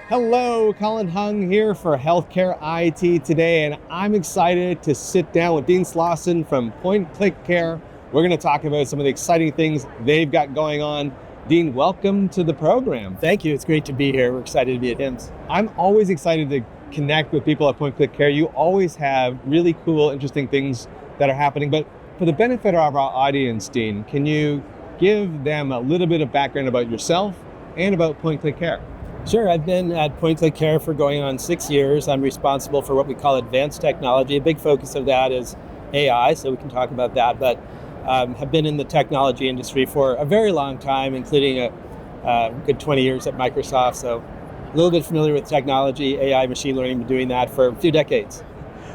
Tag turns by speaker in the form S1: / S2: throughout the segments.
S1: Hello, Colin Hung here for Healthcare IT today, and I'm excited to sit down with Dean Slawson from PointClickCare. We're going to talk about some of the exciting things they've got going on. Dean, welcome to the program.
S2: Thank you. It's great to be here. We're excited to be at HIMSS.
S1: I'm always excited to connect with people at PointClickCare. You always have really cool, interesting things that are happening, but for the benefit of our audience, Dean, can you give them a little bit of background about yourself and about PointClickCare?
S2: Sure. I've been at PointClickCare for going on 6 years. I'm responsible for what we call advanced technology. A big focus of that is AI, so we can talk about that, but have been in the technology industry for a very long time, including a good 20 years at Microsoft. So a little bit familiar with technology, AI, machine learning, been doing that for a few decades.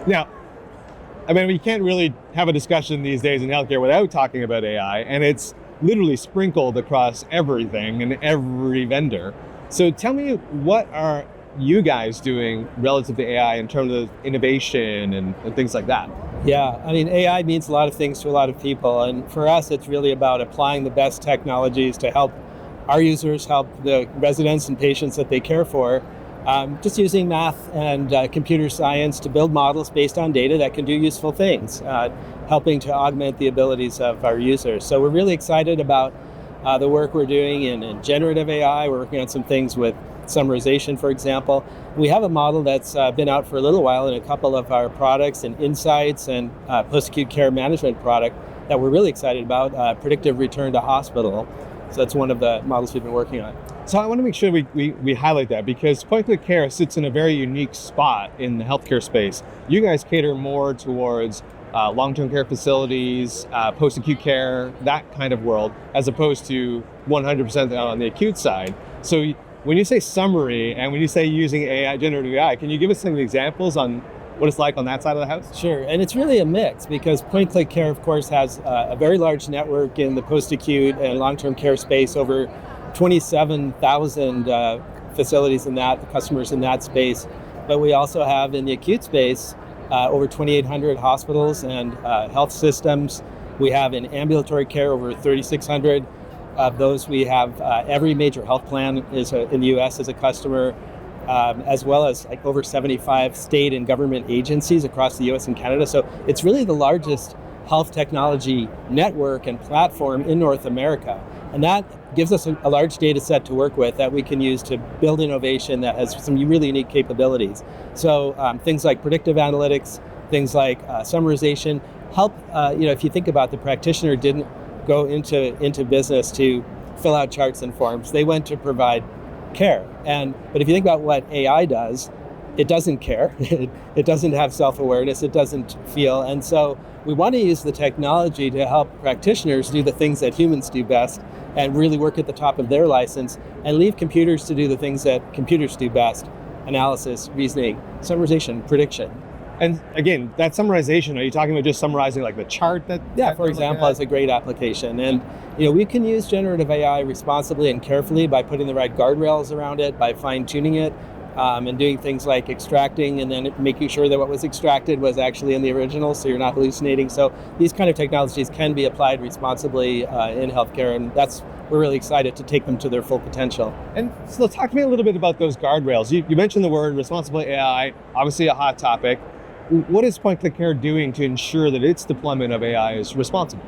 S1: Now, I mean, we can't really have a discussion these days in healthcare without talking about AI, and it's literally sprinkled across everything and every vendor. So tell me, what are you guys doing relative to AI in terms of innovation and things like that?
S2: Yeah, I mean, AI means a lot of things to a lot of people. And for us, it's really about applying the best technologies to help our users, help the residents and patients that they care for, just using math and computer science to build models based on data that can do useful things, helping to augment the abilities of our users. So we're really excited about the work we're doing in generative AI. We're working on some things with summarization, for example. We have a model that's been out for a little while in a couple of our products and insights and post-acute care management product that we're really excited about, predictive return to hospital. So that's one of the models we've been working on.
S1: So I want to make sure we highlight that, because PointClickCare sits in a very unique spot in the healthcare space. You guys cater more towards long-term care facilities, post-acute care, that kind of world, as opposed to 100% on the acute side. So when you say summary and when you say using AI, generative AI, can you give us some examples on what it's like on that side of the house?
S2: Sure, and it's really a mix, because PointClickCare, of course, has a very large network in the post-acute and long-term care space, over 27,000 facilities in that, customers in that space. But we also have in the acute space over 2,800 hospitals and health systems. We have in ambulatory care over 3,600 of those. We have every major health plan is in the U.S. as a customer, as well as like over 75 state and government agencies across the U.S. and Canada. So it's really the largest health technology network and platform in North America. And that gives us a large data set to work with that we can use to build innovation that has some really unique capabilities. So things like predictive analytics, things like summarization help, if you think about the practitioner didn't go into business to fill out charts and forms, they went to provide care. But if you think about what AI does, it doesn't care. It doesn't have self-awareness. It doesn't feel. And so we want to use the technology to help practitioners do the things that humans do best and really work at the top of their license, and leave computers to do the things that computers do best: analysis, reasoning, summarization, prediction.
S1: And again, that summarization, are you talking about just summarizing like the chart that?
S2: Yeah, for example, is a great application. And we can use generative AI responsibly and carefully by putting the right guardrails around it, by fine-tuning it, and doing things like extracting and then making sure that what was extracted was actually in the original, so you're not hallucinating. So these kind of technologies can be applied responsibly in healthcare, and we're really excited to take them to their full potential.
S1: And so talk to me a little bit about those guardrails. You mentioned the word responsible AI, obviously a hot topic. What is PointClickCare doing to ensure that its deployment of AI is responsible?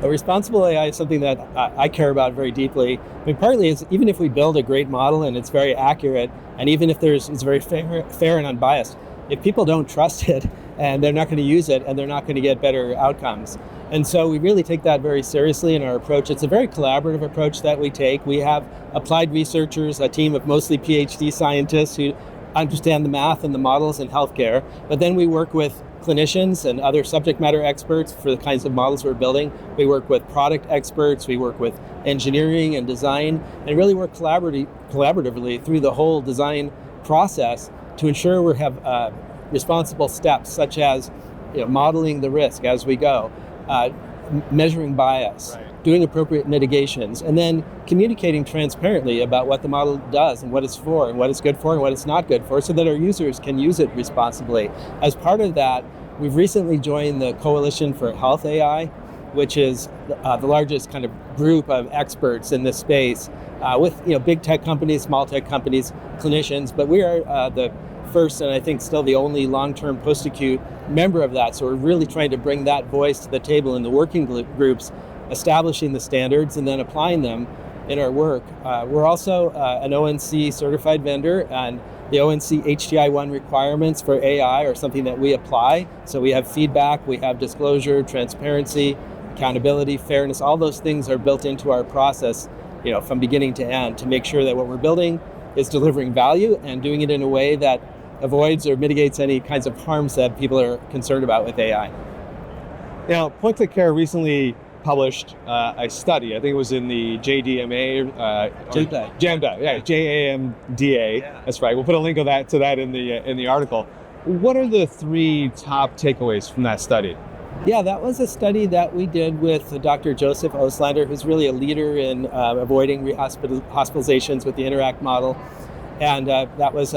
S2: Responsible AI is something that I care about very deeply. I mean, partly is even if we build a great model and it's very accurate, and even if it's very fair and unbiased, if people don't trust it and they're not going to use it and they're not going to get better outcomes. And so we really take that very seriously in our approach. It's a very collaborative approach that we take. We have applied researchers, a team of mostly PhD scientists who understand the math and the models in healthcare, but then we work with clinicians and other subject matter experts for the kinds of models we're building. We work with product experts, we work with engineering and design, and really work collaboratively through the whole design process to ensure we have responsible steps, such as modeling the risk as we go, measuring bias, right, doing appropriate mitigations, and then communicating transparently about what the model does and what it's for and what it's good for and what it's not good for, so that our users can use it responsibly. As part of that, we've recently joined the Coalition for Health AI, which is the largest kind of group of experts in this space, with big tech companies, small tech companies, clinicians. But we are the first, and I think still the only long-term post-acute member of that. So we're really trying to bring that voice to the table in the working groups, establishing the standards and then applying them in our work. We're also an ONC certified vendor, and the ONC HTI-1 requirements for AI are something that we apply. So we have feedback, we have disclosure, transparency, accountability, fairness. All those things are built into our process, from beginning to end, to make sure that what we're building is delivering value and doing it in a way that avoids or mitigates any kinds of harms that people are concerned about with AI.
S1: Now, PointClickCare recently published a study. I think it was in the JDMA, JAMDA, yeah, JAMDA.
S2: Yeah.
S1: That's right. We'll put a link to that in the article. What are the 3 top takeaways from that study?
S2: Yeah, that was a study that we did with Dr. Joseph Oslander, who's really a leader in avoiding hospitalizations with the Interact model, and that was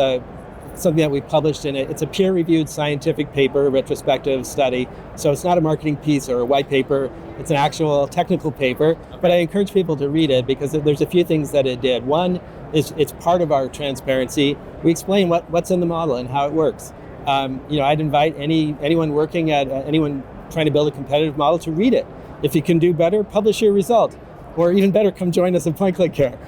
S2: something that we published in it. It's a peer-reviewed scientific paper, retrospective study. So it's not a marketing piece or a white paper. It's an actual technical paper. But I encourage people to read it because there's a few things that it did. One is it's part of our transparency. We explain what's in the model and how it works. I'd invite anyone working at anyone trying to build a competitive model to read it. If you can do better, publish your result. Or even better, come join us at PointClickCare.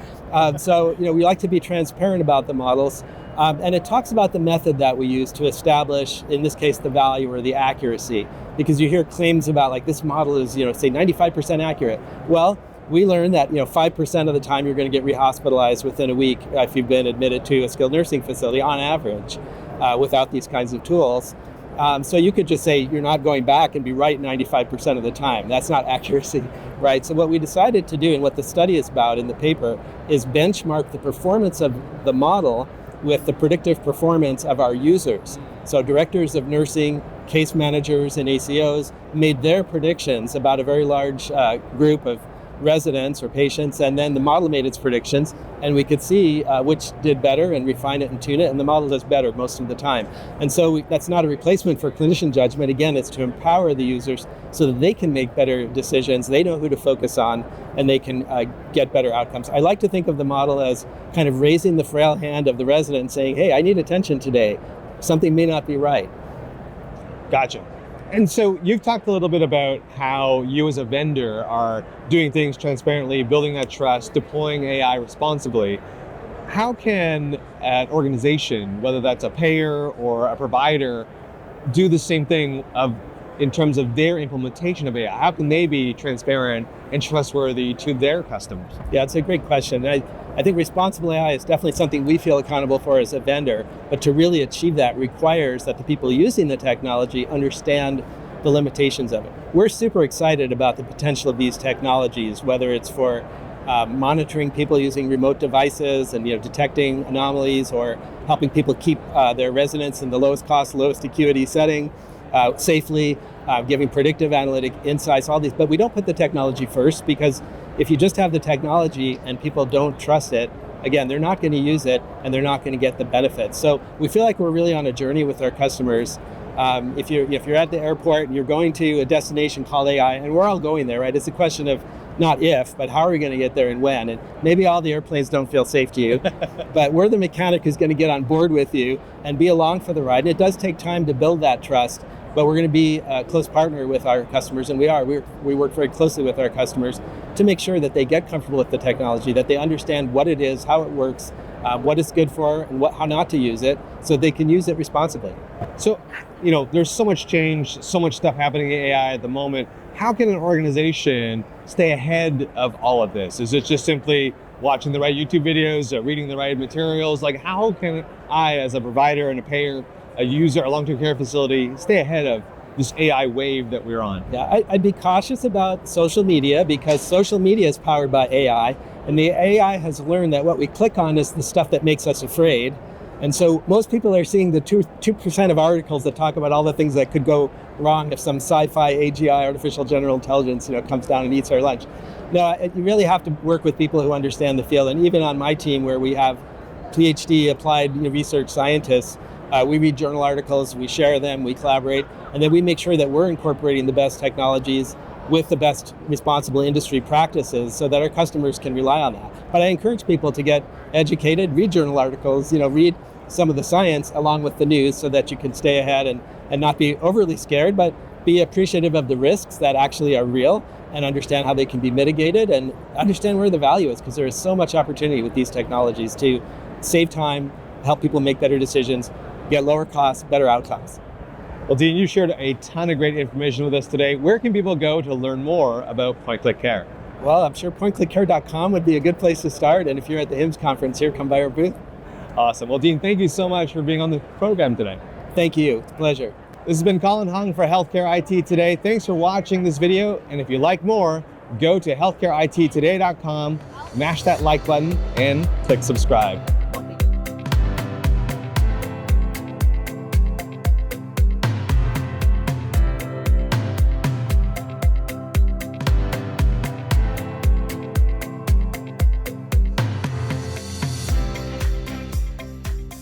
S2: We like to be transparent about the models. And it talks about the method that we use to establish, in this case, the value or the accuracy. Because you hear claims about like this model is, say 95% accurate. Well, we learned that 5% of the time you're going to get rehospitalized within a week if you've been admitted to a skilled nursing facility on average without these kinds of tools. So you could just say you're not going back and be right 95% of the time. That's not accuracy, right? So what we decided to do and what the study is about in the paper is benchmark the performance of the model with the predictive performance of our users. So directors of nursing, case managers, and ACOs made their predictions about a very large group of residents or patients, and then the model made its predictions, and we could see which did better and refine it and tune it, and the model does better most of the time. And so that's not a replacement for clinician judgment. Again, it's to empower the users so that they can make better decisions, they know who to focus on, and they can get better outcomes. I like to think of the model as kind of raising the frail hand of the resident and saying, hey, I need attention today. Something may not be right.
S1: Gotcha. And so you've talked a little bit about how you as a vendor are doing things transparently, building that trust, deploying AI responsibly. How can an organization, whether that's a payer or a provider, do the same thing in terms of their implementation of AI? How can they be transparent and trustworthy to their customers?
S2: Yeah, it's a great question. I think responsible AI is definitely something we feel accountable for as a vendor, but to really achieve that requires that the people using the technology understand the limitations of it. We're super excited about the potential of these technologies, whether it's for monitoring people using remote devices and detecting anomalies, or helping people keep their residents in the lowest cost, lowest acuity setting safely, giving predictive analytic insights, all these. But we don't put the technology first, because if you just have the technology and people don't trust it, again, they're not going to use it and they're not going to get the benefits. So we feel like we're really on a journey with our customers. If you're at the airport and you're going to a destination called AI, and we're all going there, right? It's a question of not if, but how are we going to get there and when? And maybe all the airplanes don't feel safe to you, but we're the mechanic who's going to get on board with you and be along for the ride. And it does take time to build that trust, but we're going to be a close partner with our customers, and we work very closely with our customers to make sure that they get comfortable with the technology, that they understand what it is, how it works, what it's good for, and how not to use it, so they can use it responsibly.
S1: So, there's so much change, so much stuff happening in AI at the moment. How can an organization stay ahead of all of this? Is it just simply watching the right YouTube videos, reading the right materials? Like, how can I, as a provider and a payer, a user, a long-term care facility, stay ahead of this AI wave that we're on?
S2: Yeah, I'd be cautious about social media, because social media is powered by AI, and the AI has learned that what we click on is the stuff that makes us afraid. And so most people are seeing the 2% of articles that talk about all the things that could go wrong if some sci-fi AGI, artificial general intelligence, comes down and eats our lunch. No, you really have to work with people who understand the field. And even on my team, where we have PhD applied research scientists, we read journal articles, we share them, we collaborate, and then we make sure that we're incorporating the best technologies with the best responsible industry practices so that our customers can rely on that. But I encourage people to get educated, read journal articles, read some of the science along with the news so that you can stay ahead and not be overly scared, but be appreciative of the risks that actually are real and understand how they can be mitigated and understand where the value is, because there is so much opportunity with these technologies to save time, help people make better decisions, get lower costs, better outcomes.
S1: Well, Dean, you shared a ton of great information with us today. Where can people go to learn more about PointClickCare?
S2: Well, I'm sure PointClickCare.com would be a good place to start. And if you're at the HIMSS conference here, come by our booth.
S1: Awesome. Well, Dean, thank you so much for being on the program today.
S2: Thank you. It's a pleasure.
S1: This has been Colin Hung for Healthcare IT Today. Thanks for watching this video. And if you like more, go to healthcareittoday.com, mash that like button, and click subscribe.